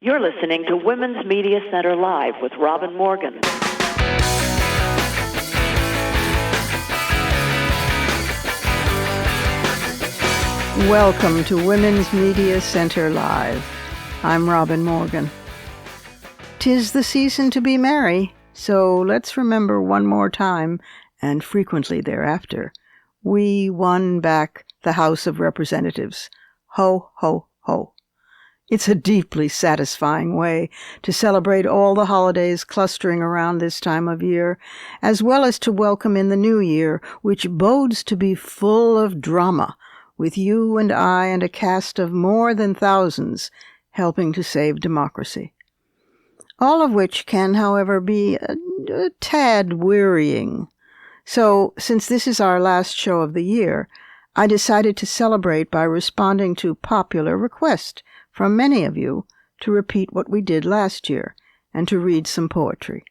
You're listening to Women's Media Center Live with Robin Morgan. Welcome to Women's Media Center Live. I'm Robin Morgan. 'Tis the season to be merry, so let's remember one more time, and frequently thereafter, we won back the House of Representatives. Ho, ho, ho. It's a deeply satisfying way to celebrate all the holidays clustering around this time of year, as well as to welcome in the new year, which bodes to be full of drama, with you and I and a cast of more than thousands helping to save democracy. All of which can, however, be a tad wearying. So, since this is our last show of the year, I decided to celebrate by responding to popular request from many of you to repeat what we did last year and to read some poetry.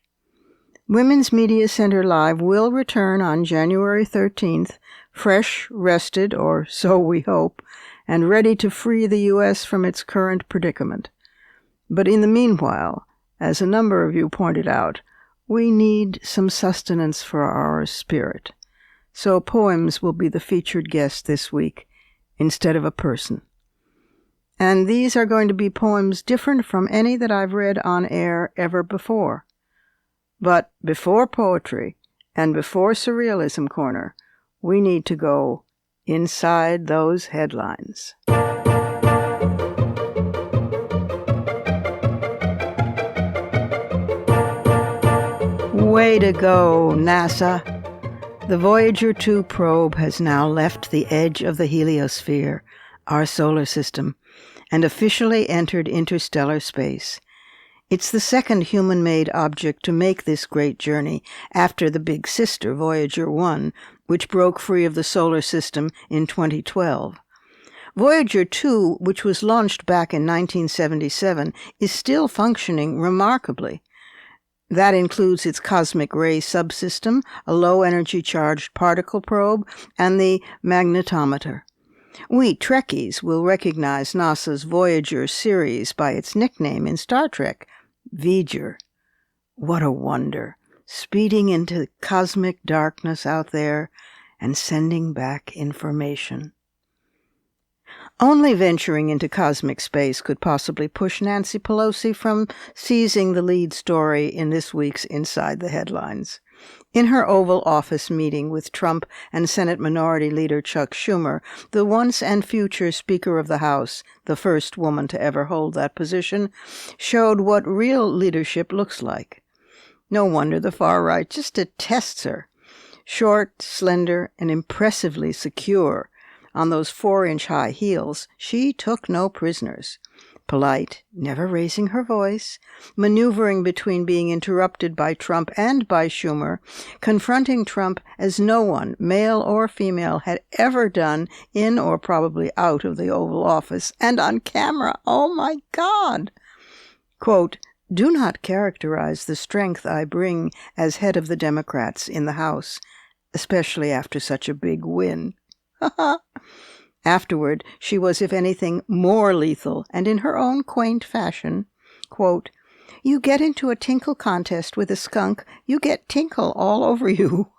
Women's Media Center Live will return on January 13th, fresh, rested, or so we hope, and ready to free the U.S. from its current predicament. But in the meanwhile, as a number of you pointed out, we need some sustenance for our spirit. So poems will be the featured guest this week instead of a person. And these are going to be poems different from any that I've read on air ever before. But before poetry and before Surrealism Corner, we need to go inside those headlines. Way to go, NASA! The Voyager 2 probe has now left the edge of the heliosphere, our solar system, and officially entered interstellar space. It's the second human-made object to make this great journey after the big sister, Voyager 1, which broke free of the solar system in 2012. Voyager 2, which was launched back in 1977, is still functioning remarkably. That includes its cosmic ray subsystem, a low-energy charged particle probe, and the magnetometer. We Trekkies will recognize NASA's Voyager series by its nickname in Star Trek, Voyager. What a wonder, speeding into cosmic darkness out there and sending back information. Only venturing into cosmic space could possibly push Nancy Pelosi from seizing the lead story in this week's Inside the Headlines. In her Oval Office meeting with Trump and Senate Minority Leader Chuck Schumer, the once and future Speaker of the House, the first woman to ever hold that position, showed what real leadership looks like. No wonder the far right just detests her. Short, slender, and impressively secure, on those 4-inch high heels, she took no prisoners. Polite, never raising her voice, maneuvering between being interrupted by Trump and by Schumer, confronting Trump as no one, male or female, had ever done in or probably out of the Oval Office, and on camera. Oh my God! Quote, "Do not characterize the strength I bring as head of the Democrats in the House, especially after such a big win." Afterward, she was, if anything, more lethal, and in her own quaint fashion, quote, "You get into a tinkle contest with a skunk, you get tinkle all over you."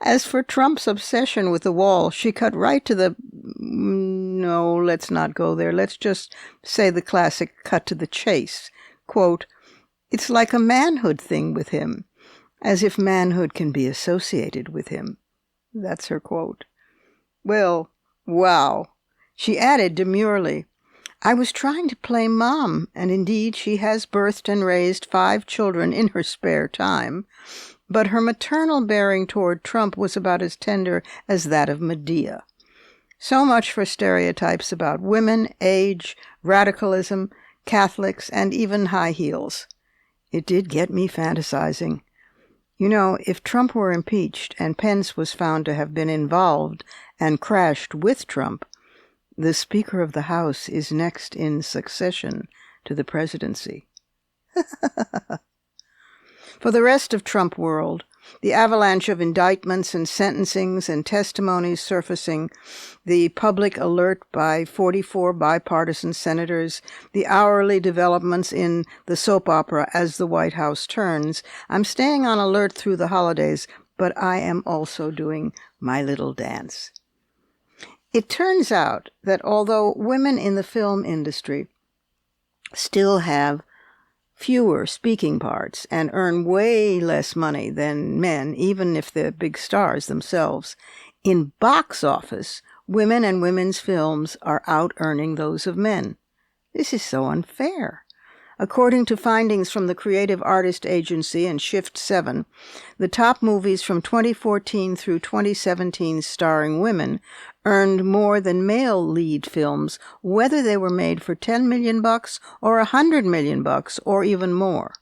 As for Trump's obsession with the wall, she cut right to the... No, let's not go there. Let's just say the classic cut to the chase. Quote, "It's like a manhood thing with him, as if manhood can be associated with him." That's her quote. Well, wow. She added demurely, "I was trying to play mom, and indeed she has birthed and raised 5 children in her spare time, but her maternal bearing toward Trump was about as tender as that of Medea." So much for stereotypes about women, age, radicalism, Catholics, and even high heels. It did get me fantasizing. You know, if Trump were impeached and Pence was found to have been involved and crashed with Trump, the Speaker of the House is next in succession to the presidency. For the rest of Trump world, The avalanche of indictments and sentencings and testimonies surfacing, the public alert by 44 bipartisan senators, the hourly developments in the soap opera As the White House Turns. I'm staying on alert through the holidays, but I am also doing my little dance. It turns out that although women in the film industry still have fewer speaking parts and earn way less money than men, even if they're big stars themselves, in box office, women and women's films are out-earning those of men. This is so unfair. According to findings from the Creative Artist Agency and Shift 7, the top movies from 2014 through 2017 starring women earned more than male lead films, whether they were made for $10 million or $100 million or even more.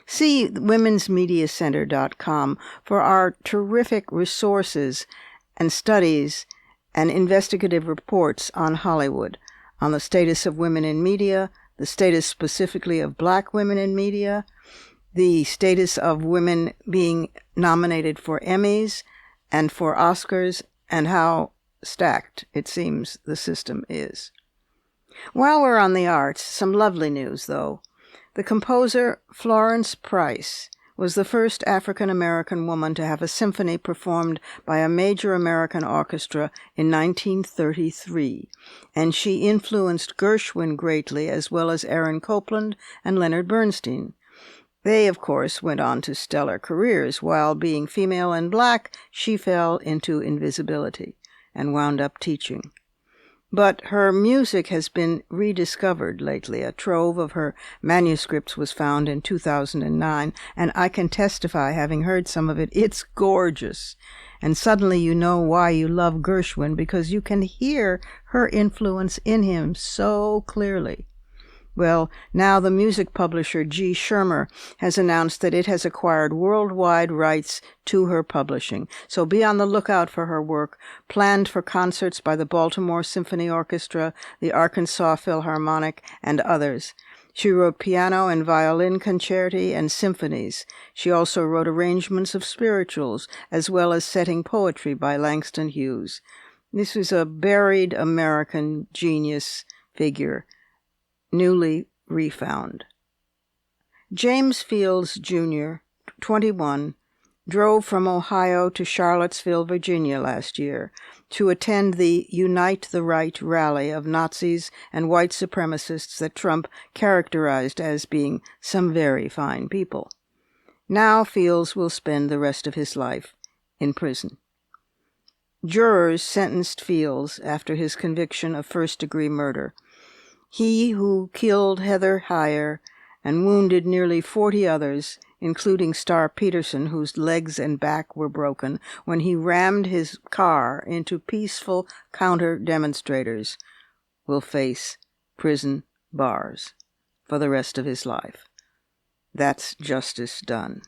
See womensmediacenter.com for our terrific resources and studies and investigative reports on Hollywood, on the status of women in media, the status specifically of black women in media, the status of women being nominated for Emmys and for Oscars, and how stacked it seems the system is. While we're on the arts, some lovely news, though. The composer Florence Price was the first African-American woman to have a symphony performed by a major American orchestra in 1933, and she influenced Gershwin greatly, as well as Aaron Copland and Leonard Bernstein. They, of course, went on to stellar careers. While being female and black, she fell into invisibility and wound up teaching. But her music has been rediscovered lately. A trove of her manuscripts was found in 2009, and I can testify, having heard some of it, it's gorgeous. And suddenly you know why you love Gershwin, because you can hear her influence in him so clearly. Well, now the music publisher G. Schirmer has announced that it has acquired worldwide rights to her publishing. So be on the lookout for her work, planned for concerts by the Baltimore Symphony Orchestra, the Arkansas Philharmonic, and others. She wrote piano and violin concerti and symphonies. She also wrote arrangements of spirituals, as well as setting poetry by Langston Hughes. This was a buried American genius figure, newly refound. James Fields, Jr., 21, drove from Ohio to Charlottesville, Virginia last year to attend the Unite the Right rally of Nazis and white supremacists that Trump characterized as being some very fine people. Now Fields will spend the rest of his life in prison. Jurors sentenced Fields after his conviction of first-degree murder. He who killed Heather Heyer and wounded nearly 40 others, including Star Peterson, whose legs and back were broken, when he rammed his car into peaceful counter-demonstrators, will face prison bars for the rest of his life. That's justice done.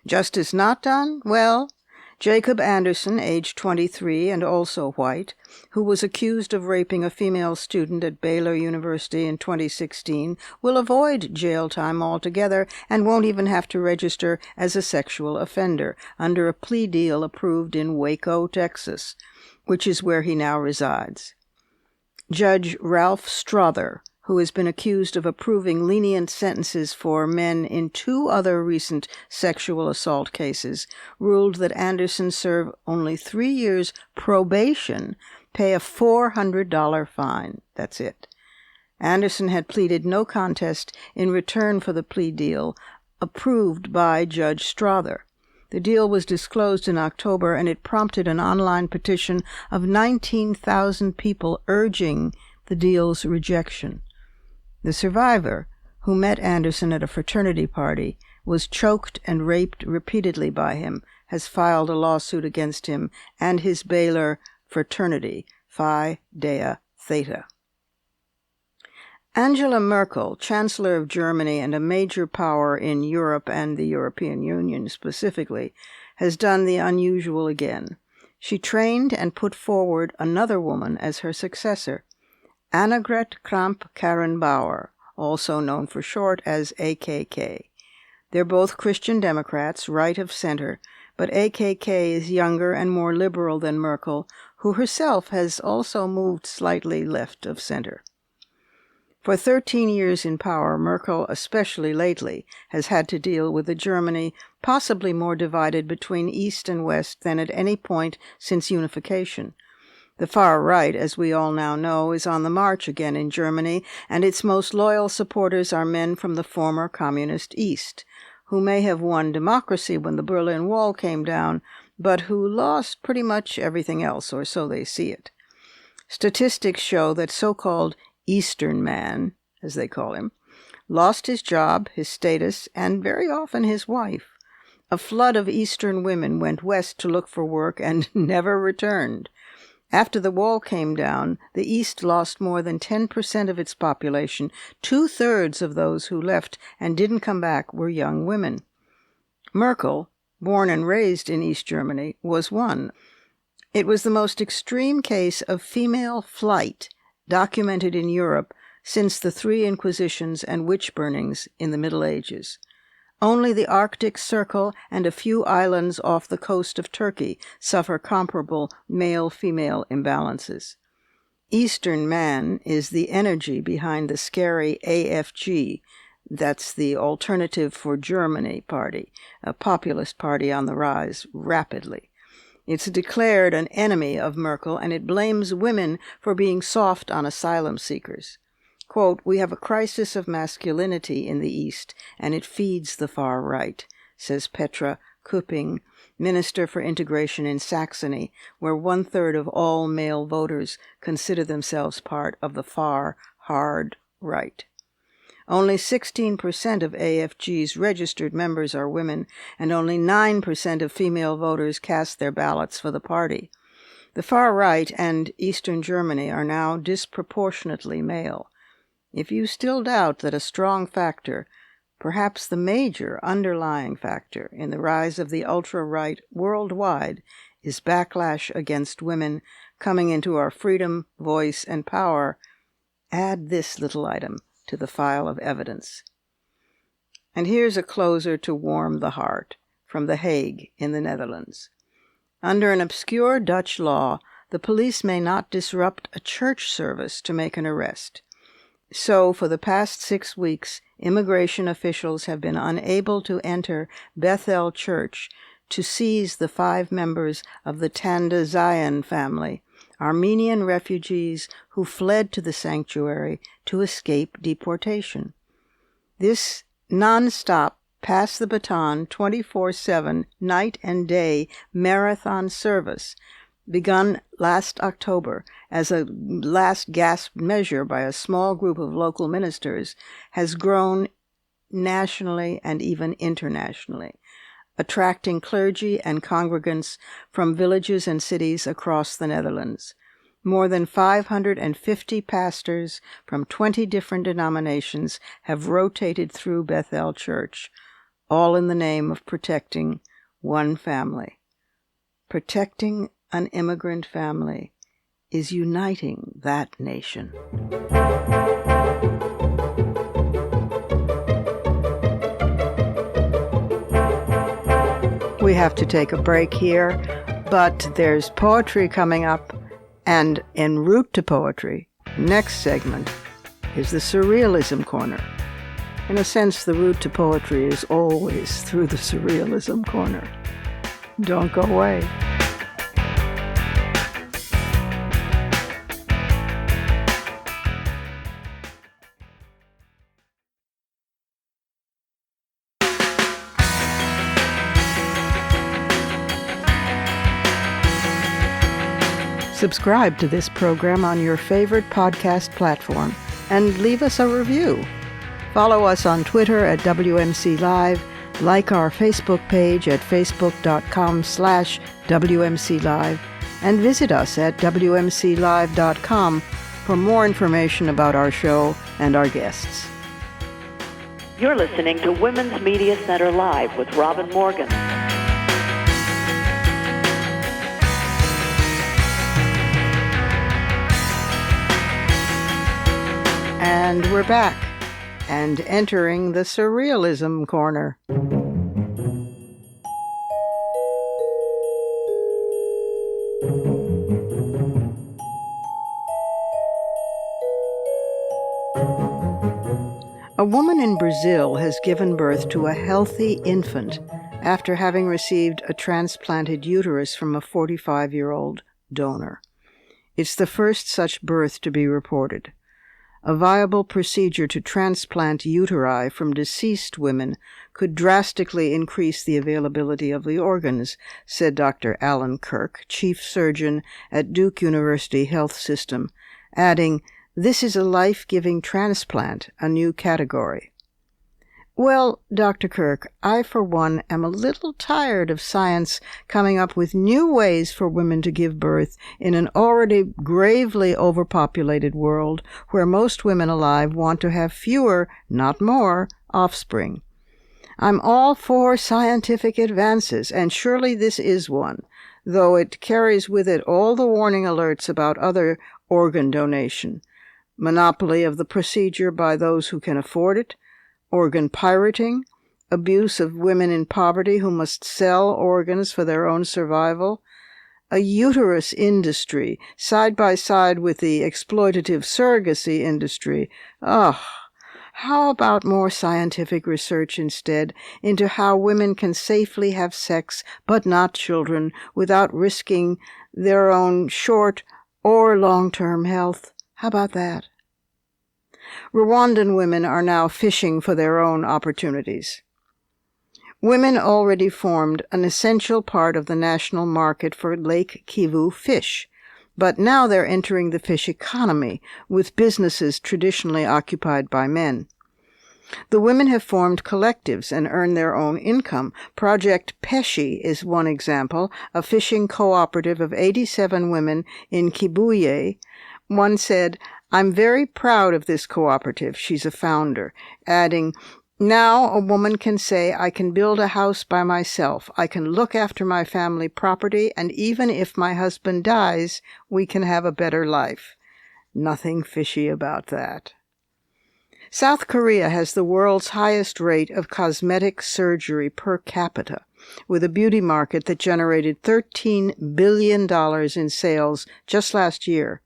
Justice not done? Well, Jacob Anderson, age 23 and also white, who was accused of raping a female student at Baylor University in 2016, will avoid jail time altogether and won't even have to register as a sexual offender under a plea deal approved in Waco, Texas, which is where he now resides. Judge Ralph Strother, who has been accused of approving lenient sentences for men in 2 other recent sexual assault cases, ruled that Anderson serve only 3 years probation, pay a $400 fine. That's it. Anderson had pleaded no contest in return for the plea deal approved by Judge Strother. The deal was disclosed in October, and it prompted an online petition of 19,000 people urging the deal's rejection. The survivor, who met Anderson at a fraternity party, was choked and raped repeatedly by him, has filed a lawsuit against him and his Baylor fraternity, Phi Dea Theta. Angela Merkel, Chancellor of Germany and a major power in Europe and the European Union specifically, has done the unusual again. She trained and put forward another woman as her successor, Annegret Kramp-Karrenbauer, also known for short as AKK. They're both Christian Democrats, right of center, but AKK is younger and more liberal than Merkel, who herself has also moved slightly left of center. For 13 years in power, Merkel, especially lately, has had to deal with a Germany possibly more divided between East and West than at any point since unification. The far right, as we all now know, is on the march again in Germany, and its most loyal supporters are men from the former communist East, who may have won democracy when the Berlin Wall came down, but who lost pretty much everything else, or so they see it. Statistics show that so-called Eastern man, as they call him, lost his job, his status, and very often his wife. A flood of Eastern women went west to look for work and never returned. After the wall came down, the East lost more than 10% of its population. 2/3 of those who left and didn't come back were young women. Merkel, born and raised in East Germany, was one. It was the most extreme case of female flight documented in Europe since the 3 Inquisitions and witch burnings in the Middle Ages. Only the Arctic Circle and a few islands off the coast of Turkey suffer comparable male-female imbalances. Eastern man is the energy behind the scary AFG, that's the Alternative for Germany party, a populist party on the rise rapidly. It's declared an enemy of Merkel, and it blames women for being soft on asylum seekers. Quote, "We have a crisis of masculinity in the East, and it feeds the far right," says Petra Kupping, Minister for Integration in Saxony, where 1/3 of all male voters consider themselves part of the far, hard right. Only 16% of AFG's registered members are women, and only 9% of female voters cast their ballots for the party. The far right and Eastern Germany are now disproportionately male. If you still doubt that a strong factor, perhaps the major underlying factor in the rise of the ultra-right worldwide, is backlash against women coming into our freedom, voice, and power, add this little item to the file of evidence. And here's a closer to warm the heart from The Hague in the Netherlands. Under an obscure Dutch law, the police may not disrupt a church service to make an arrest. So, for the past 6 weeks, immigration officials have been unable to enter Bethel Church to seize the 5 members of the Tanda Zion family, Armenian refugees who fled to the sanctuary to escape deportation. This non-stop, pass-the-baton, 24/7, night and day marathon service, begun last October as a last-gasp measure by a small group of local ministers, has grown nationally and even internationally, attracting clergy and congregants from villages and cities across the Netherlands. More than 550 pastors from 20 different denominations have rotated through Bethel Church, all in the name of protecting one family. Protecting an immigrant family is uniting that nation. We have to take a break here, but there's poetry coming up, and en route to poetry, next segment is the Surrealism Corner. In a sense, the route to poetry is always through the Surrealism Corner. Don't go away. Subscribe to this program on your favorite podcast platform and leave us a review. Follow us on Twitter at WMC Live, like our Facebook page at facebook.com/WMC Live, and visit us at WMCLive.com for more information about our show and our guests. You're listening to Women's Media Center Live with Robin Morgan. And we're back. and entering the surrealism corner. A woman in Brazil has given birth to a healthy infant after having received a transplanted uterus from a 45-year-old donor. It's the first such birth to be reported. A viable procedure to transplant uteri from deceased women could drastically increase the availability of the organs, said Dr. Alan Kirk, chief surgeon at Duke University Health System, adding, "This is a life-giving transplant, a new category." Well, Dr. Kirk, I for one am a little tired of science coming up with new ways for women to give birth in an already gravely overpopulated world where most women alive want to have fewer, not more, offspring. I'm all for scientific advances, and surely this is one, though it carries with it all the warning alerts about other organ donation. Monopoly of the procedure by those who can afford it, organ pirating, abuse of women in poverty who must sell organs for their own survival, a uterus industry side by side with the exploitative surrogacy industry. How about more scientific research instead into how women can safely have sex but not children without risking their own short or long-term health? How about that? Rwandan women are now fishing for their own opportunities. Women already formed an essential part of the national market for Lake Kivu fish, but now they're entering the fish economy with businesses traditionally occupied by men. The women have formed collectives and earned their own income. Project Pesci is one example, a fishing cooperative of 87 women in Kibuye. One said, "I'm very proud of this cooperative," she's a founder, adding, "Now a woman can say, I can build a house by myself, I can look after my family property, and even if my husband dies, we can have a better life." Nothing fishy about that. South Korea has the world's highest rate of cosmetic surgery per capita, with a beauty market that generated $13 billion in sales just last year.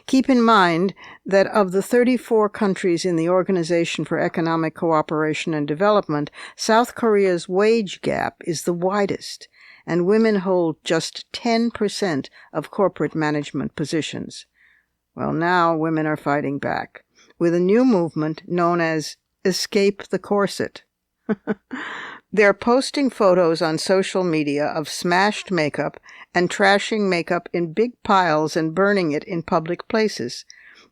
Keep in mind that of the 34 countries in the Organization for Economic Cooperation and Development, South Korea's wage gap is the widest, and women hold just 10% of corporate management positions. Well, now women are fighting back with a new movement known as Escape the Corset. They're posting photos on social media of smashed makeup and trashing makeup in big piles and burning it in public places.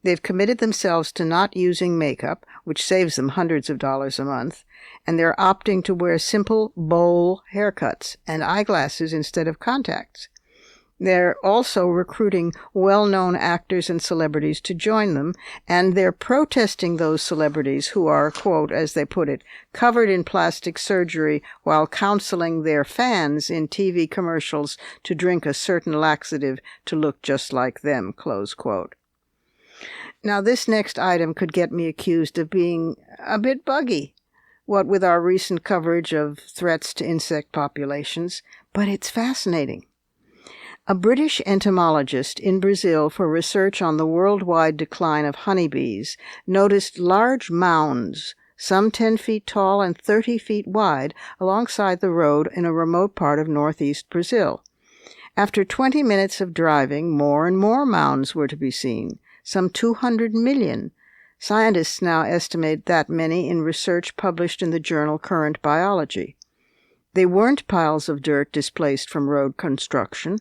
They've committed themselves to not using makeup, which saves them hundreds of dollars a month, and they're opting to wear simple, bowl haircuts and eyeglasses instead of contacts. They're also recruiting well-known actors and celebrities to join them, and they're protesting those celebrities who are, quote, as they put it, covered in plastic surgery while counseling their fans in TV commercials to drink a certain laxative to look just like them, close quote. Now, this next item could get me accused of being a bit buggy, what with our recent coverage of threats to insect populations, but it's fascinating. A British entomologist in Brazil for research on the worldwide decline of honeybees noticed large mounds, some 10 feet tall and 30 feet wide, alongside the road in a remote part of northeast Brazil. After 20 minutes of driving, more and more mounds were to be seen, some 200 million. Scientists now estimate that many in research published in the journal Current Biology. They weren't piles of dirt displaced from road construction.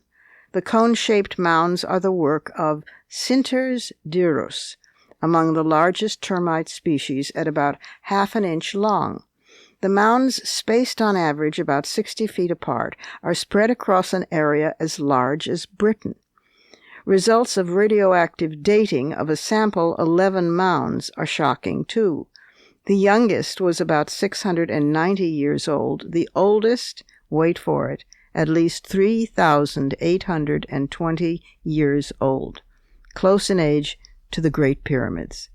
The cone-shaped mounds are the work of Sinters dirus, among the largest termite species at about half an inch long. The mounds, spaced on average about 60 feet apart, are spread across an area as large as Britain. Results of radioactive dating of a sample 11 mounds are shocking, too. The youngest was about 690 years old. The oldest, wait for it, at least 3,820 years old, close in age to the Great Pyramids.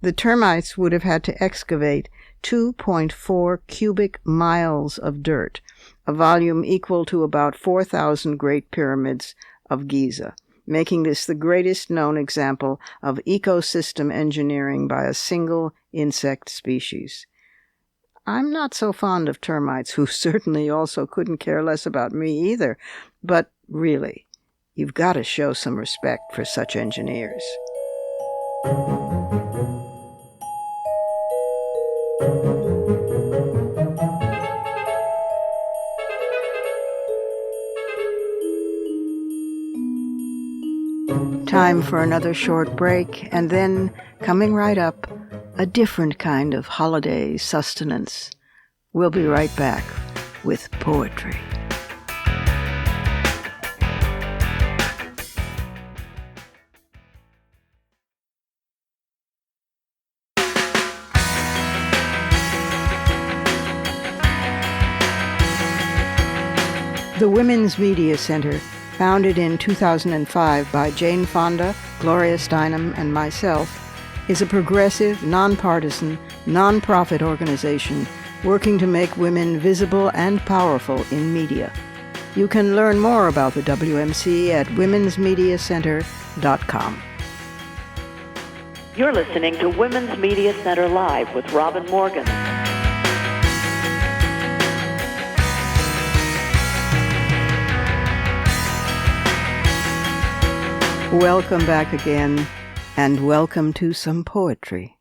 The termites would have had to excavate 2.4 cubic miles of dirt, a volume equal to about 4,000 Great Pyramids of Giza, making this the greatest known example of ecosystem engineering by a single insect species. I'm not so fond of termites, who certainly also couldn't care less about me either, but really, you've got to show some respect for such engineers. Time for another short break, and then, coming right up, a different kind of holiday sustenance. We'll be right back with poetry. The Women's Media Center, founded in 2005 by Jane Fonda, Gloria Steinem, and myself, is a progressive, nonpartisan, nonprofit organization working to make women visible and powerful in media. You can learn more about the WMC at womensmediacenter.com. You're listening to Women's Media Center Live with Robin Morgan. Welcome back again, and welcome to some poetry.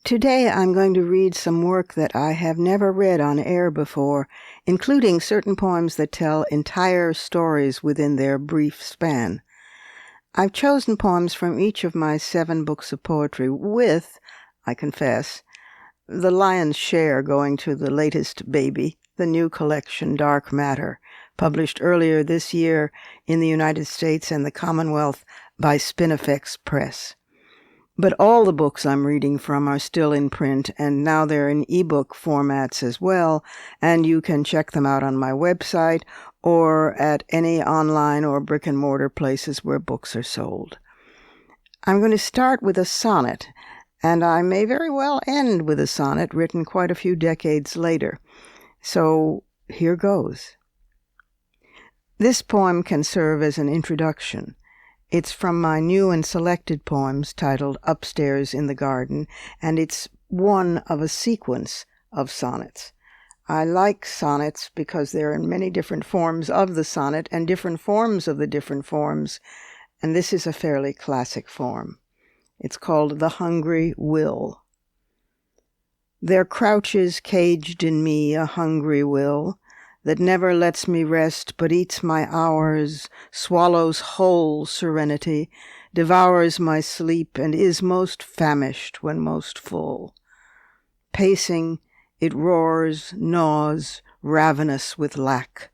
Today I'm going to read some work that I have never read on air before, including certain poems that tell entire stories within their brief span. I've chosen poems from each of my 7 books of poetry with, I confess, the lion's share going to the latest baby, the new collection Dark Matter, published earlier this year in the United States and the Commonwealth by Spinifex Press. But all the books I'm reading from are still in print, and now they're in ebook formats as well, and you can check them out on my website or at any online or brick-and-mortar places where books are sold. I'm going to start with a sonnet, and I may very well end with a sonnet written quite a few decades later. So here goes. This poem can serve as an introduction. It's from my new and selected poems titled Upstairs in the Garden, and it's one of a sequence of sonnets. I like sonnets because there are many different forms of the sonnet and different forms of the different forms, and this is a fairly classic form. It's called The Hungry Will. There crouches caged in me a hungry will, that never lets me rest, but eats my hours, swallows whole serenity, devours my sleep, and is most famished when most full. Pacing, it roars, gnaws, ravenous with lack.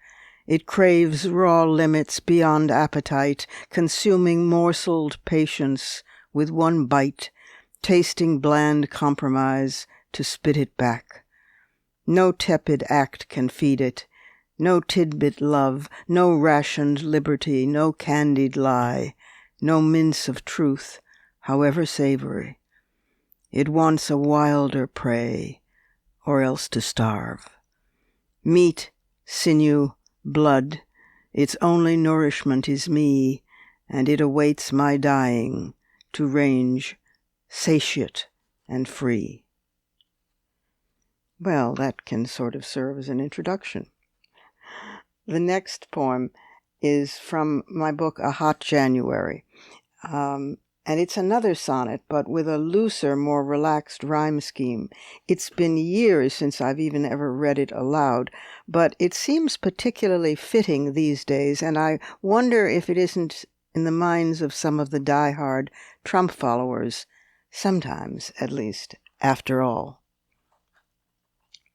It craves raw limits beyond appetite, consuming morseled patience with one bite, tasting bland compromise to spit it back. No tepid act can feed it, no tidbit love, no rationed liberty, no candied lie, no mince of truth, however savory. It wants a wilder prey, or else to starve. Meat, sinew, blood, its only nourishment is me, and it awaits my dying to range satiate and free. Well, that can sort of serve as an introduction. The next poem is from my book, A Hot January. And it's another sonnet, but with a looser, more relaxed rhyme scheme. It's been years since I've even ever read it aloud, but it seems particularly fitting these days, and I wonder if it isn't in the minds of some of the die-hard Trump followers, sometimes, at least, after all.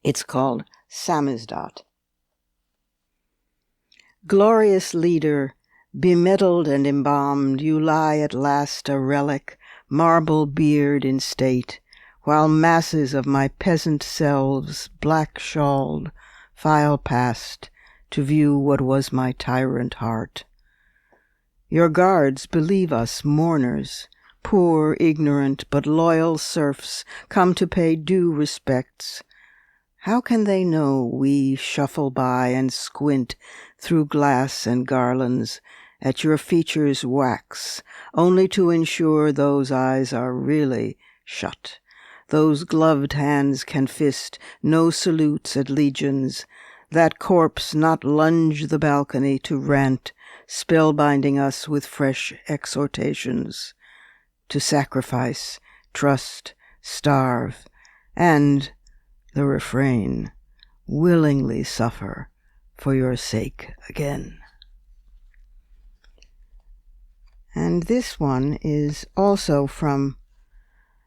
It's called Samizdat. Glorious leader, bemedaled and embalmed, you lie at last a relic, marble-beard in state, while masses of my peasant selves, black-shawled, file past to view what was my tyrant heart. Your guards believe us mourners, poor, ignorant, but loyal serfs come to pay due respects. How can they know we shuffle by and squint through glass and garlands at your features wax, only to ensure those eyes are really shut? Those gloved hands can fist no salutes at legions, that corpse not lunge the balcony to rant, spellbinding us with fresh exhortations to sacrifice, trust, starve, and the refrain, willingly suffer for your sake again. And this one is also from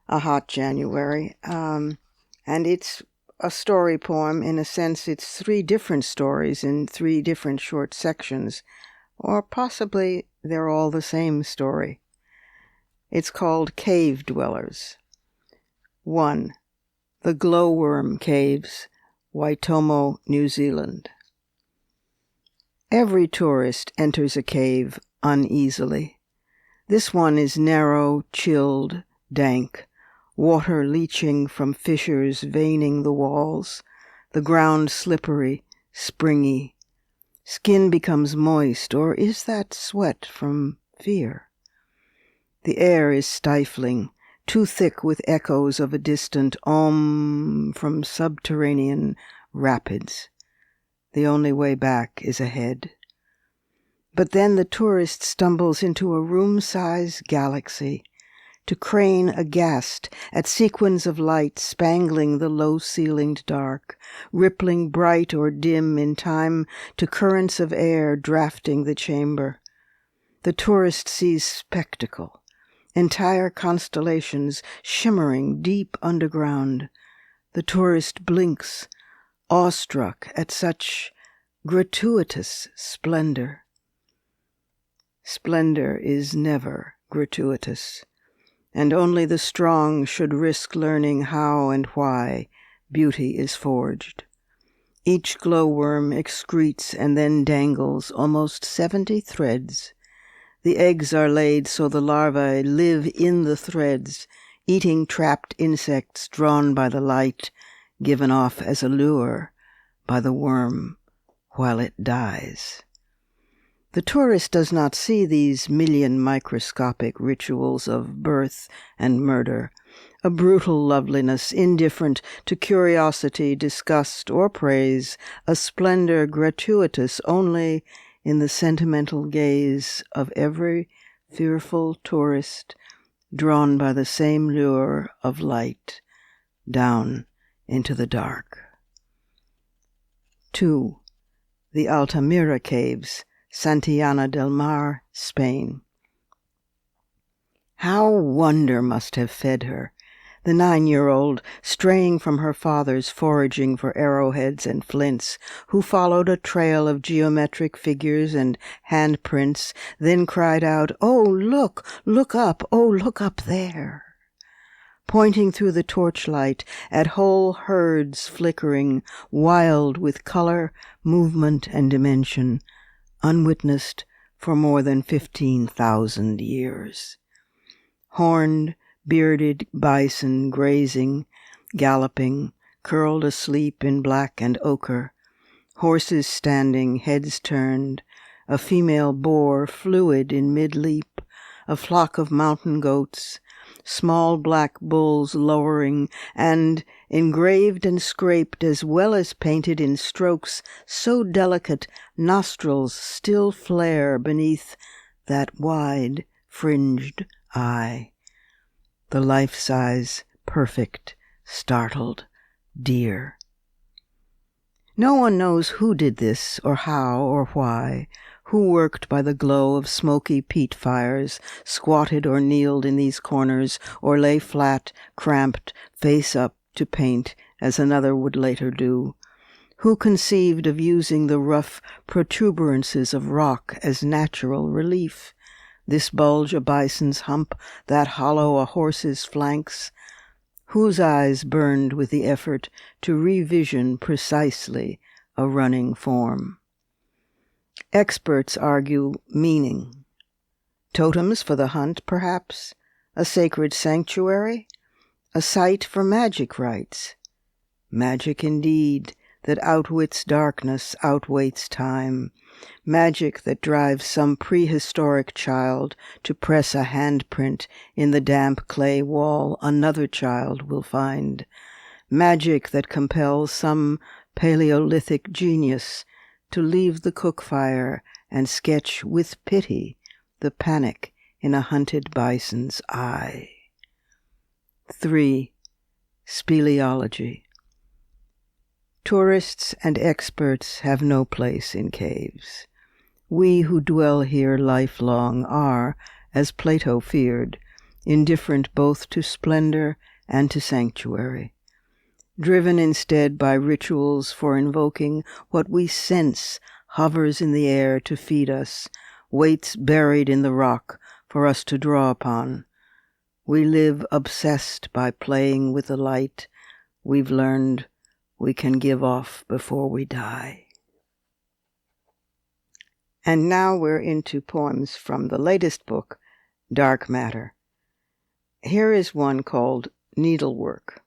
A Hot January, and it's a story poem. In a sense, it's 3 different stories in 3 different short sections, or possibly they're all the same story. It's called Cave Dwellers. 1. The Glowworm Caves, Waitomo, New Zealand. Every tourist enters a cave uneasily. This one is narrow, chilled, dank, water leaching from fissures veining the walls, the ground slippery, springy. Skin becomes moist, or is that sweat from fear? The air is stifling, too thick with echoes of a distant om from subterranean rapids. The only way back is ahead. But then the tourist stumbles into a room-size galaxy, to crane aghast at sequins of light spangling the low-ceilinged dark, rippling bright or dim in time to currents of air drafting the chamber. The tourist sees spectacle, entire constellations shimmering deep underground. The tourist blinks, awestruck at such gratuitous splendor. Splendor is never gratuitous, and only the strong should risk learning how and why beauty is forged. Each glowworm excretes and then dangles almost 70 threads. The eggs are laid so the larvae live in the threads, eating trapped insects drawn by the light, given off as a lure by the worm while it dies. The tourist does not see these million microscopic rituals of birth and murder, a brutal loveliness indifferent to curiosity, disgust, or praise, a splendor gratuitous only in the sentimental gaze of every fearful tourist drawn by the same lure of light down into the dark. 2. The Altamira Caves, Santillana del Mar, Spain. How wonder must have fed her, the 9-year-old, straying from her father's foraging for arrowheads and flints, who followed a trail of geometric figures and handprints, then cried out, "Oh, look up, oh, look up there," pointing through the torchlight at whole herds flickering, wild with color, movement, and dimension, unwitnessed for more than 15,000 years. Horned, bearded bison grazing, galloping, curled asleep in black and ochre, horses standing, heads turned, a female boar fluid in mid-leap, a flock of mountain goats, small black bulls lowering, and engraved and scraped as well as painted in strokes so delicate nostrils still flare beneath that wide, fringed eye. The life-size, perfect, startled deer. No one knows who did this, or how, or why, who worked by the glow of smoky peat fires, squatted or kneeled in these corners, or lay flat, cramped, face up to paint, as another would later do. Who conceived of using the rough protuberances of rock as natural relief? This bulge a bison's hump, that hollow a horse's flanks? Whose eyes burned with the effort to revision precisely a running form? Experts argue meaning. Totems for the hunt, perhaps? a sacred sanctuary, a site for magic rites. Magic indeed, that outwits darkness, outwaits time. Magic that drives some prehistoric child to press a handprint in the damp clay wall another child will find. Magic that compels some Paleolithic genius to leave the cook fire and sketch with pity the panic in a hunted bison's eye. 3. Speleology. Tourists and experts have no place in caves. We who dwell here lifelong are, as Plato feared, indifferent both to splendor and to sanctuary, driven instead by rituals for invoking what we sense hovers in the air to feed us, waits buried in the rock for us to draw upon. We live obsessed by playing with the light we've learned we can give off before we die. And now we're into poems from the latest book, Dark Matter. Here is one called Needlework.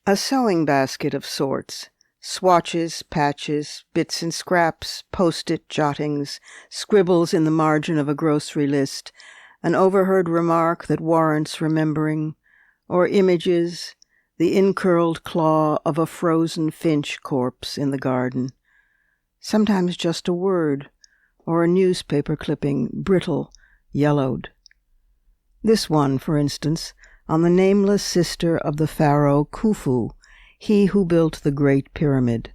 A sewing basket of sorts, swatches, patches, bits and scraps, post-it jottings, scribbles in the margin of a grocery list, an overheard remark that warrants remembering, or images, the incurled claw of a frozen finch corpse in the garden. Sometimes just a word, or a newspaper clipping, brittle, yellowed. This one, for instance, on the nameless sister of the pharaoh Khufu, he who built the Great Pyramid.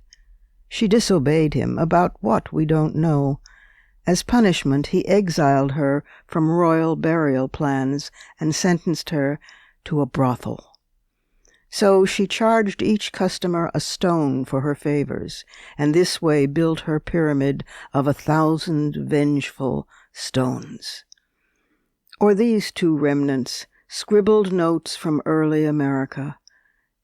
She disobeyed him, about what we don't know. As punishment, he exiled her from royal burial plans and sentenced her to a brothel. So she charged each customer a stone for her favors, and this way built her pyramid of 1,000 vengeful stones. Or these two remnants, scribbled notes from early America.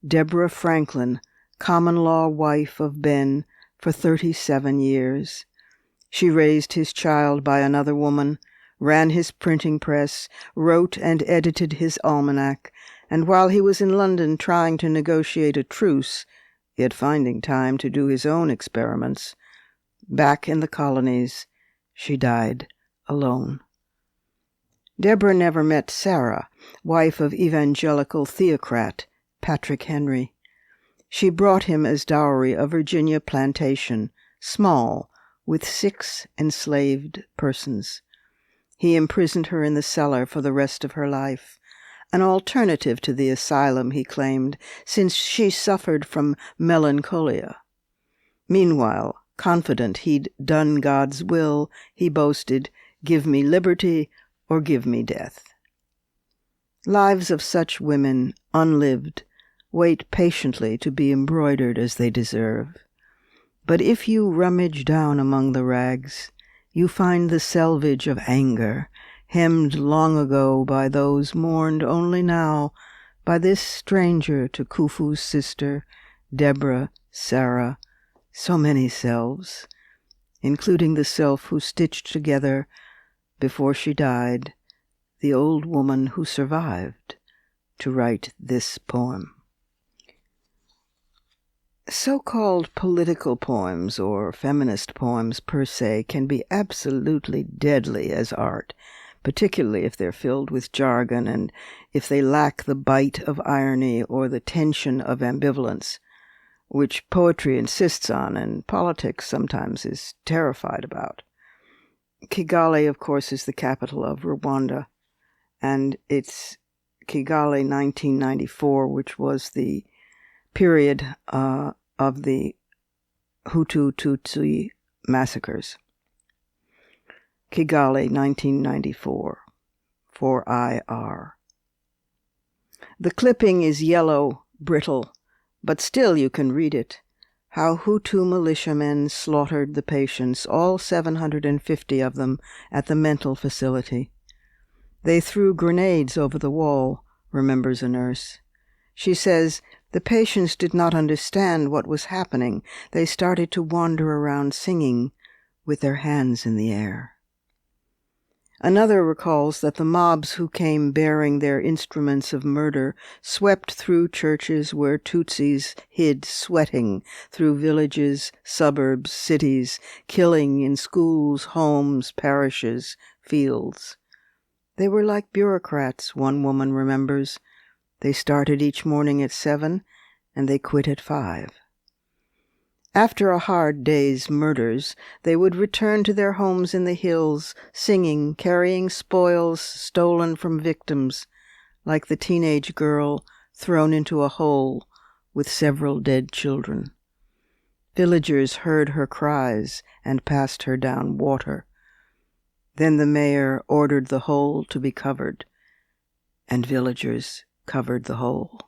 Deborah Franklin, common-law wife of Ben for 37 years. She raised his child by another woman, ran his printing press, wrote and edited his almanac, and while he was in London trying to negotiate a truce, yet finding time to do his own experiments, back in the colonies, she died alone. Deborah never met Sarah, wife of evangelical theocrat Patrick Henry. She brought him as dowry a Virginia plantation, small, with 6 enslaved persons. He imprisoned her in the cellar for the rest of her life, an alternative to the asylum, he claimed, since she suffered from melancholia. Meanwhile, confident he'd done God's will, he boasted, "Give me liberty or give me death." Lives of such women, unlived, wait patiently to be embroidered as they deserve. But if you rummage down among the rags, you find the selvage of anger, hemmed long ago by those mourned only now, by this stranger to Khufu's sister, Deborah, Sarah, so many selves, including the self who stitched together, before she died, the old woman who survived to write this poem. So-called political poems or feminist poems per se can be absolutely deadly as art, particularly if they're filled with jargon and if they lack the bite of irony or the tension of ambivalence, which poetry insists on and politics sometimes is terrified about. Kigali, of course, is the capital of Rwanda, and it's Kigali 1994, which was the period of the Hutu-Tutsi massacres. Kigali 1994, 4IR. The clipping is yellow, brittle, but still you can read it. How Hutu militiamen slaughtered the patients, all 750 of them, at the mental facility. They threw grenades over the wall, remembers a nurse. She says, the patients did not understand what was happening. They started to wander around singing with their hands in the air. Another recalls that the mobs who came bearing their instruments of murder swept through churches where Tutsis hid, sweating through villages, suburbs, cities, killing in schools, homes, parishes, fields. They were like bureaucrats, one woman remembers. They started each morning at 7, and they quit at 5. After a hard day's murders, they would return to their homes in the hills, singing, carrying spoils stolen from victims, like the teenage girl thrown into a hole with several dead children. Villagers heard her cries and passed her down water. Then the mayor ordered the hole to be covered, and villagers covered the hole.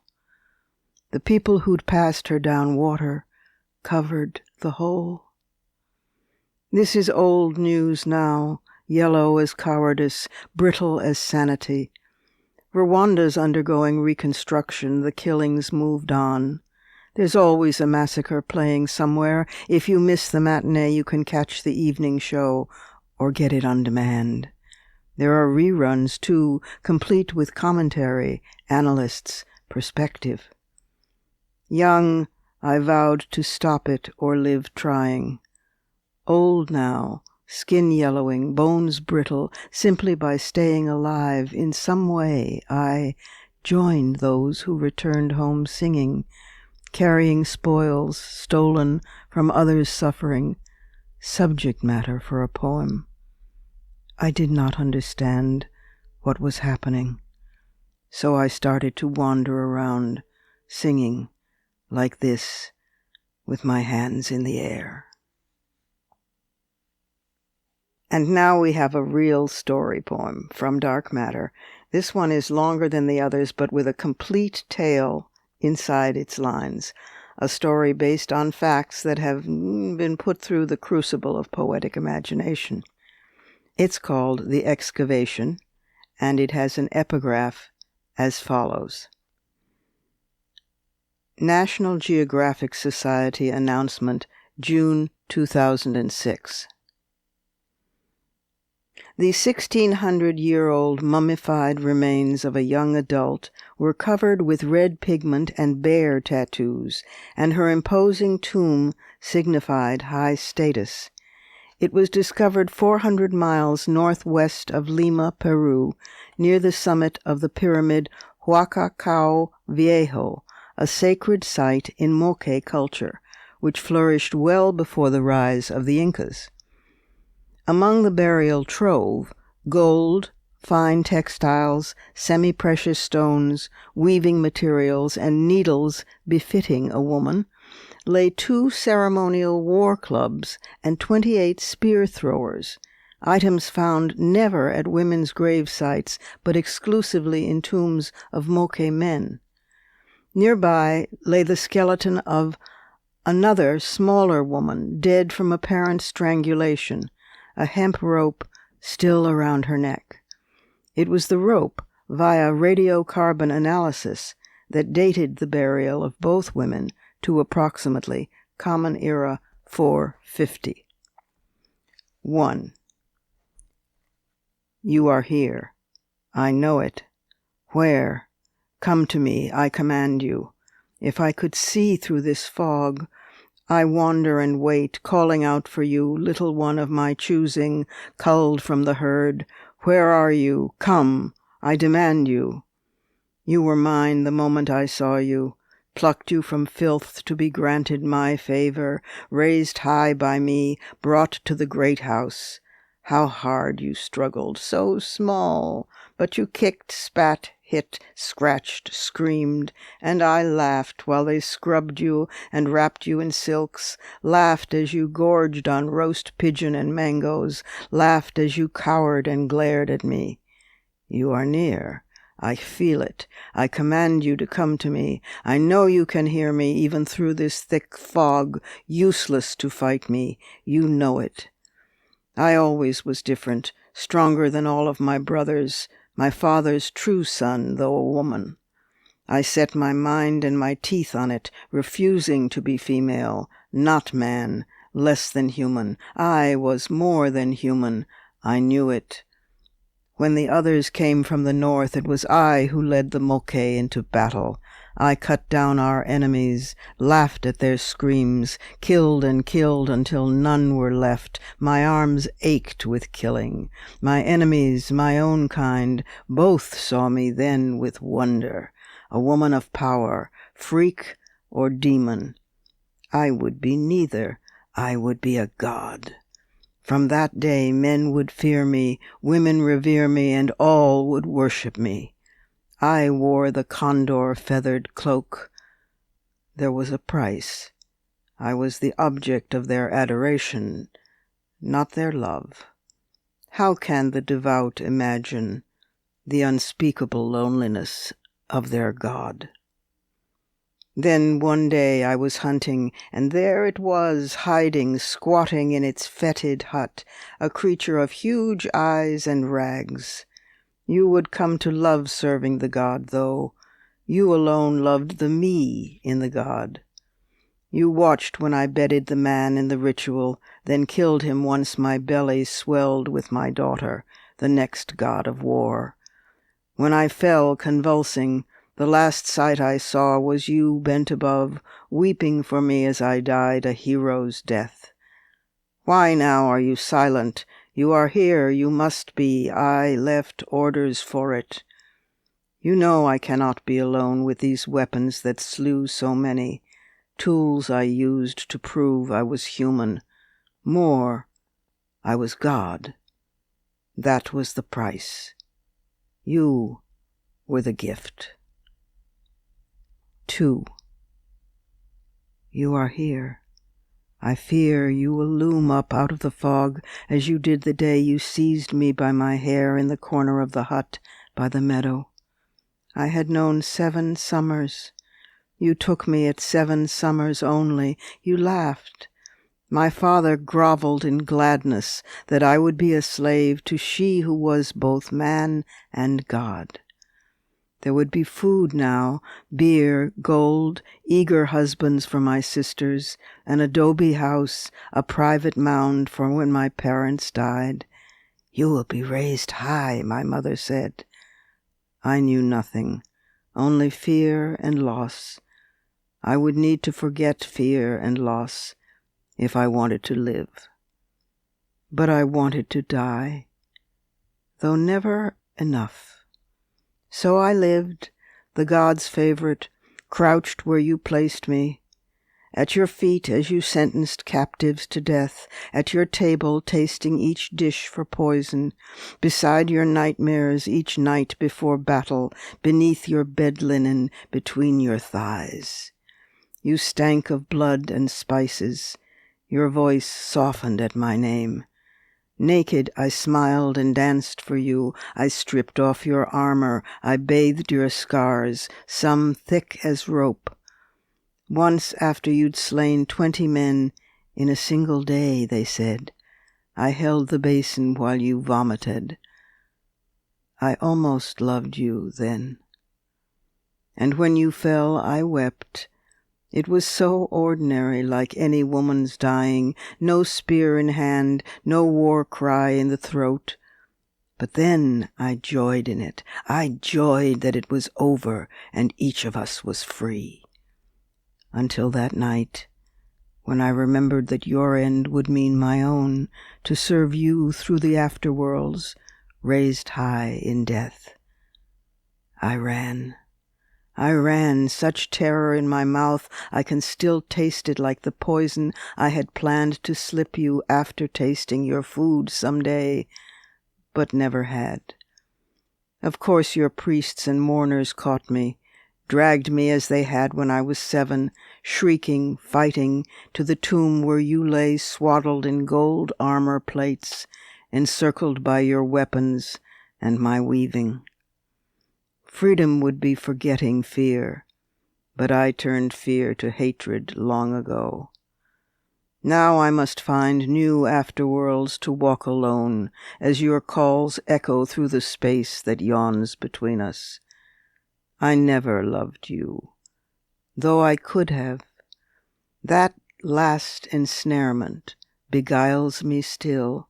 The people who'd passed her down water covered the hole. This is old news now, yellow as cowardice, brittle as sanity. Rwanda's undergoing reconstruction, the killings moved on. There's always a massacre playing somewhere. If you miss the matinee, you can catch the evening show or get it on demand. There are reruns, too, complete with commentary, analysts, perspective. Young, I vowed to stop it or live trying. Old now, skin yellowing, bones brittle, simply by staying alive in some way, I joined those who returned home singing, carrying spoils stolen from others' suffering, subject matter for a poem. I did not understand what was happening, so I started to wander around, singing like this, with my hands in the air. And now we have a real story poem from Dark Matter. This one is longer than the others, but with a complete tale inside its lines. A story based on facts that have been put through the crucible of poetic imagination. It's called The Excavation, and it has an epigraph as follows. National Geographic Society announcement, June 2006. The 1,600-year-old mummified remains of a young adult were covered with red pigment and bear tattoos, and her imposing tomb signified high status. It was discovered 400 miles northwest of Lima, Peru, near the summit of the pyramid Huacacao Viejo, a sacred site in Moche culture, which flourished well before the rise of the Incas. Among the burial trove, gold, fine textiles, semi-precious stones, weaving materials, and needles befitting a woman, lay 2 ceremonial war clubs and 28 spear throwers, items found never at women's grave sites, but exclusively in tombs of Moche men. Nearby lay the skeleton of another, smaller woman, dead from apparent strangulation, a hemp rope still around her neck. It was the rope, via radiocarbon analysis, that dated the burial of both women to approximately Common Era 450. 1. You are here. I know it. Where? Come to me, I command you. If I could see through this fog, I wander and wait, calling out for you, little one of my choosing, culled from the herd. Where are you? Come, I demand you. You were mine the moment I saw you, plucked you from filth to be granted my favor, raised high by me, brought to the great house. How hard you struggled, so small, but you kicked, spat, hit, scratched, screamed, and I laughed while they scrubbed you and wrapped you in silks, laughed as you gorged on roast pigeon and mangoes, laughed as you cowered and glared at me. You are near. I feel it. I command you to come to me. I know you can hear me even through this thick fog, useless to fight me. You know it. I always was different, stronger than all of my brothers, my father's true son, though a woman. I set my mind and my teeth on it, refusing to be female, not man, less than human. I was more than human. I knew it. When the others came from the north, it was I who led the Moke into battle. I cut down our enemies, laughed at their screams, killed and killed until none were left. My arms ached with killing. My enemies, my own kind, both saw me then with wonder. A woman of power, freak or demon. I would be neither. I would be a god. From that day men would fear me, women revere me, and all would worship me. I wore the condor-feathered cloak. There was a price. I was the object of their adoration, not their love. How can the devout imagine the unspeakable loneliness of their God? Then one day I was hunting, and there it was, hiding, squatting in its fetid hut, a creature of huge eyes and rags. You would come to love serving the god, though. You alone loved the me in the god. You watched when I bedded the man in the ritual, then killed him once my belly swelled with my daughter, the next god of war. When I fell, convulsing, the last sight I saw was you bent above, weeping for me as I died a hero's death. Why now are you silent? You are here, you must be. I left orders for it. You know I cannot be alone with these weapons that slew so many, tools I used to prove I was human. More, I was God. That was the price. You were the gift. 2. You are here. I fear you will loom up out of the fog as you did the day you seized me by my hair in the corner of the hut by the meadow. I had known 7 summers. You took me at 7 summers only. You laughed. My father groveled in gladness that I would be a slave to she who was both man and God. There would be food now, beer, gold, eager husbands for my sisters, an adobe house, a private mound for when my parents died. You will be raised high, my mother said. I knew nothing, only fear and loss. I would need to forget fear and loss if I wanted to live. But I wanted to die, though never enough. So I lived, the god's favorite, crouched where you placed me, at your feet as you sentenced captives to death, at your table tasting each dish for poison, beside your nightmares each night before battle, beneath your bed linen, between your thighs. You stank of blood and spices, your voice softened at my name. Naked I smiled and danced for you. I stripped off your armor. I bathed your scars, some thick as rope. Once after you'd slain 20 men in a single day, they said, I held the basin while you vomited. I almost loved you then. And when you fell, I wept. It was so ordinary, like any woman's dying, no spear in hand, no war cry in the throat. But then I joyed in it. I joyed that it was over and each of us was free. Until that night, when I remembered that your end would mean my own, to serve you through the afterworlds, raised high in death. I ran, such terror in my mouth I can still taste it like the poison I had planned to slip you after tasting your food some day, but never had. Of course your priests and mourners caught me, dragged me as they had when I was 7, shrieking, fighting, to the tomb where you lay swaddled in gold armor plates, encircled by your weapons and my weaving. Freedom would be forgetting fear, but I turned fear to hatred long ago. Now I must find new afterworlds to walk alone, as your calls echo through the space that yawns between us. I never loved you, though I could have. That last ensnarement beguiles me still,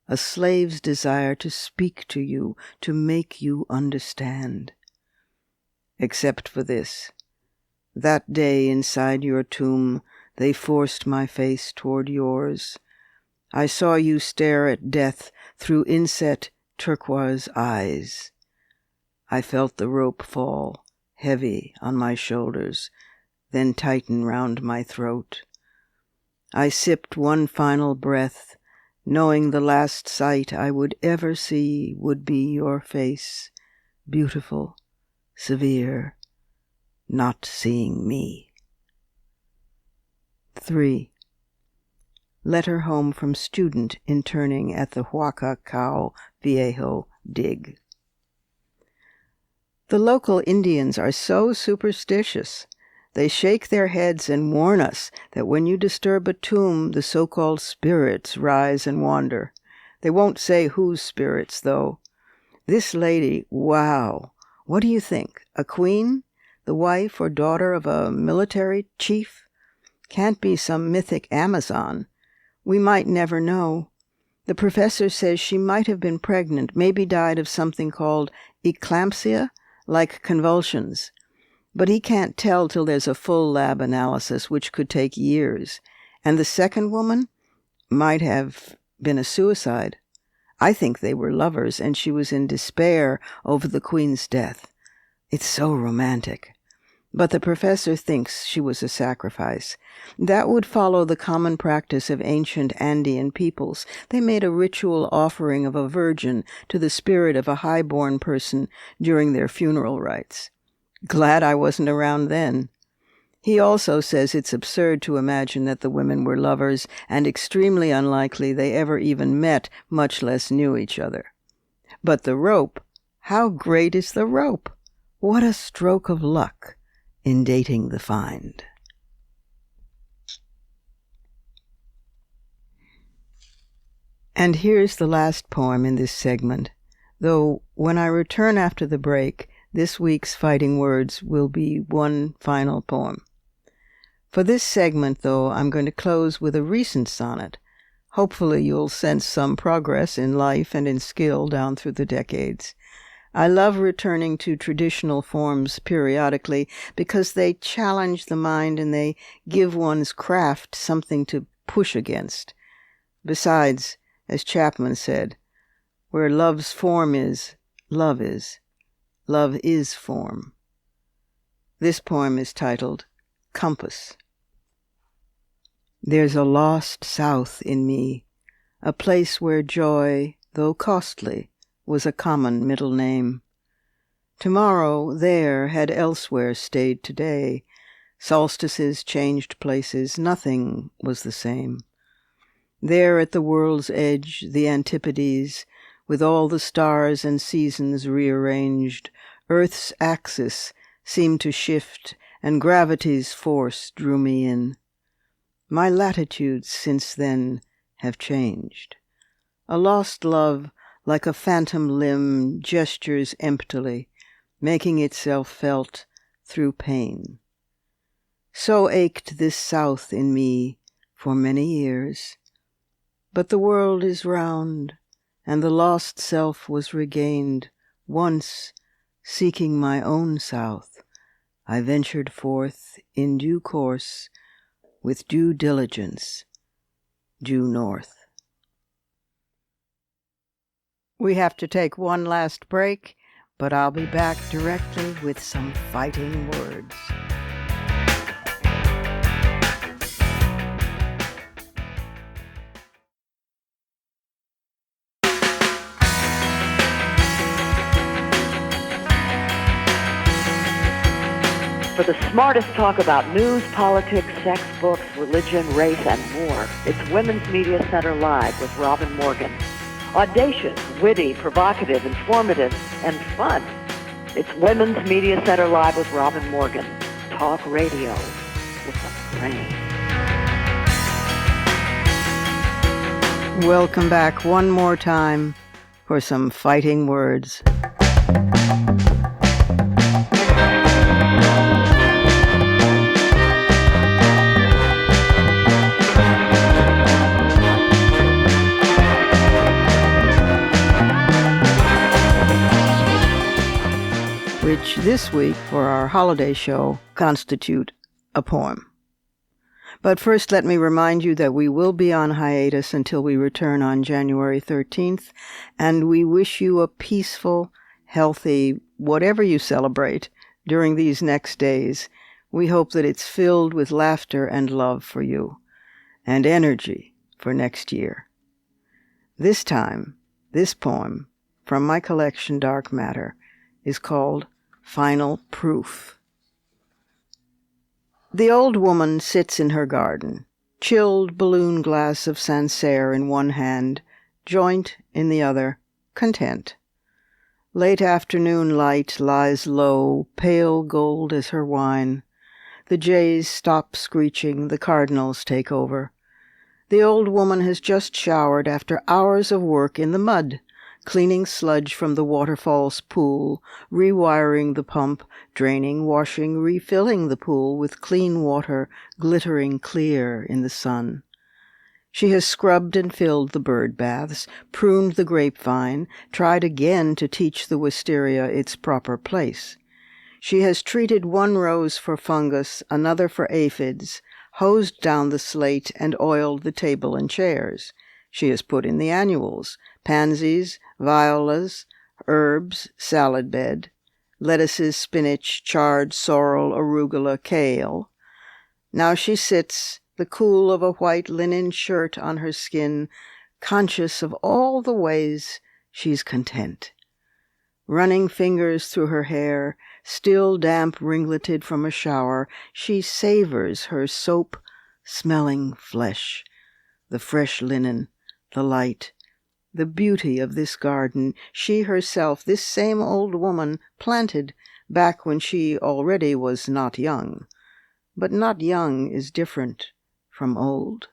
a slave's desire to speak to you, to make you understand. Except for this. That day inside your tomb, they forced my face toward yours. I saw you stare at death through inset turquoise eyes. I felt the rope fall, heavy on my shoulders, then tighten round my throat. I sipped one final breath, knowing the last sight I would ever see would be your face, beautiful, severe, not seeing me. 3. Letter home from student interning at the Huaca Cao Viejo dig. The local Indians are so superstitious. They shake their heads and warn us that when you disturb a tomb, the so-called spirits rise and wander. They won't say whose spirits, though. This lady, wow, what do you think? A queen? The wife or daughter of a military chief? Can't be some mythic Amazon. We might never know. The professor says she might have been pregnant, maybe died of something called eclampsia, like convulsions. But he can't tell till there's a full lab analysis, which could take years. And the second woman might have been a suicide. I think they were lovers, and she was in despair over the queen's death. It's so romantic. But the professor thinks she was a sacrifice. That would follow the common practice of ancient Andean peoples. They made a ritual offering of a virgin to the spirit of a high-born person during their funeral rites. Glad I wasn't around then. He also says it's absurd to imagine that the women were lovers, and extremely unlikely they ever even met, much less knew each other. But the rope, how great is the rope? What a stroke of luck in dating the find. And here's the last poem in this segment, though when I return after the break, this week's Fighting Words will be one final poem. For this segment, though, I'm going to close with a recent sonnet. Hopefully you'll sense some progress in life and in skill down through the decades. I love returning to traditional forms periodically because they challenge the mind and they give one's craft something to push against. Besides, as Chapman said, where love's form is, love is. Love is form. This poem is titled Compass. There's a lost south in me, a place where joy, though costly, was a common middle name. Tomorrow there had elsewhere stayed today. Solstices changed places, nothing was the same. There at the world's edge, the Antipodes, with all the stars and seasons rearranged, Earth's axis seemed to shift, and gravity's force drew me in. My latitudes since then have changed. A lost love, like a phantom limb, gestures emptily, making itself felt through pain. So ached this south in me for many years. But the world is round, and the lost self was regained. Once, seeking my own south, I ventured forth in due course, with due diligence, due north. We have to take one last break, but I'll be back directly with some fighting words. For the smartest talk about news, politics, sex, books, religion, race, and more, it's Women's Media Center Live with Robin Morgan. Audacious, witty, provocative, informative, and fun. It's Women's Media Center Live with Robin Morgan. Talk radio with a brain. Welcome back one more time for some fighting words. this week for our holiday show constitute a poem. But first, let me remind you that we will be on hiatus until we return on January 13th, and we wish you a peaceful, healthy, whatever you celebrate during these next days. We hope that it's filled with laughter and love for you, and energy for next year. This time, this poem from my collection Dark Matter is called Final Proof. The old woman sits in her garden, chilled balloon glass of Sancerre in one hand, joint in the other, content. Late afternoon light lies low, pale gold as her wine. The jays stop screeching, the cardinals take over. The old woman has just showered after hours of work in the mud, cleaning sludge from the waterfall's pool, rewiring the pump, draining, washing, refilling the pool with clean water glittering clear in the sun. She has scrubbed and filled the bird baths, pruned the grapevine, tried again to teach the wisteria its proper place. She has treated one rose for fungus, another for aphids, hosed down the slate and oiled the table and chairs. She has put in the annuals, pansies, violas, herbs, salad bed, lettuces, spinach, chard, sorrel, arugula, kale. Now she sits, the cool of a white linen shirt on her skin, conscious of all the ways she's content. Running fingers through her hair, still damp ringleted from a shower, she savors her soap-smelling flesh, the fresh linen, the light, the beauty of this garden she herself, this same old woman, planted back when she already was not young. But not young is different from old.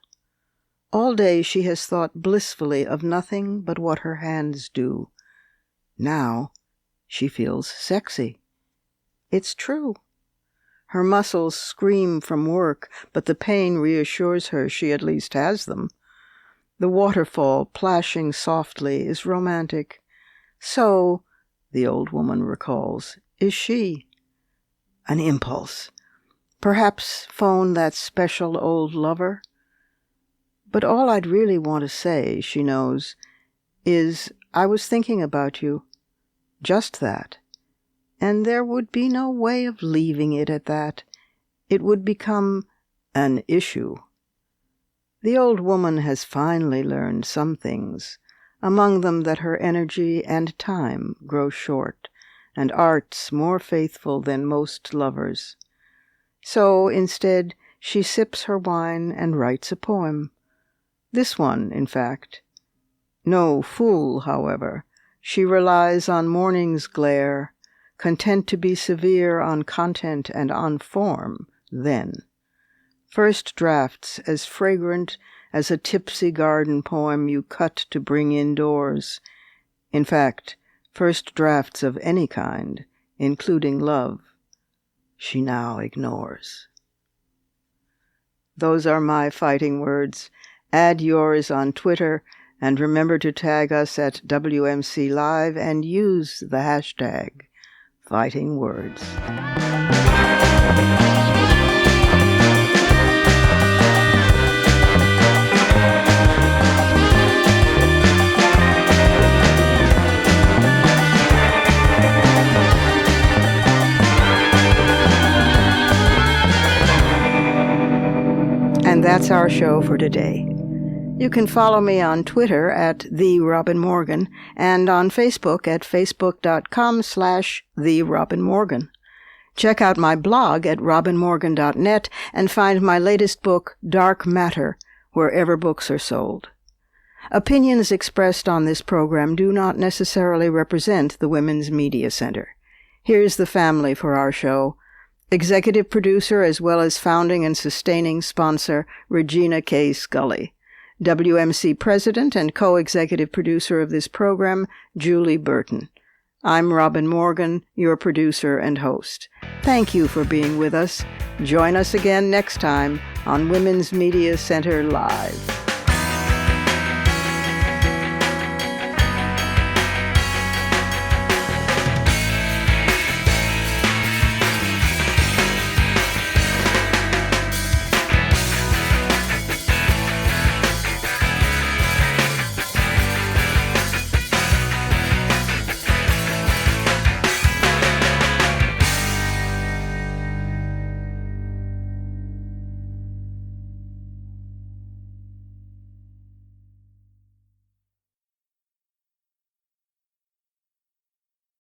All day she has thought blissfully of nothing but what her hands do. Now she feels sexy. It's true. Her muscles scream from work, but the pain reassures her she at least has them. The waterfall, plashing softly, is romantic. So, the old woman recalls, is she. An impulse. Perhaps phone that special old lover. But all I'd really want to say, she knows, is I was thinking about you. Just that. And there would be no way of leaving it at that. It would become an issue. The old woman has finally learned some things, among them that her energy and time grow short, and art's more faithful than most lovers. So, instead, she sips her wine and writes a poem. This one, in fact. No fool, however. She relies on morning's glare, content to be severe on content and on form, then. First drafts as fragrant as a tipsy garden poem you cut to bring indoors. In fact, first drafts of any kind, including love, she now ignores. Those are my fighting words. Add yours on Twitter, and remember to tag us at WMC Live and use the hashtag Fighting Words. And that's our show for today. You can follow me on Twitter at @TheRobinMorgan and on Facebook at facebook.com/TheRobinMorgan. Check out my blog at robinmorgan.net and find my latest book, Dark Matter, wherever books are sold. Opinions expressed on this program do not necessarily represent the Women's Media Center. Here's the family for our show. Executive producer as well as founding and sustaining sponsor, Regina K. Scully. WMC president and co-executive producer of this program, Julie Burton. I'm Robin Morgan, your producer and host. Thank you for being with us. Join us again next time on Women's Media Center Live.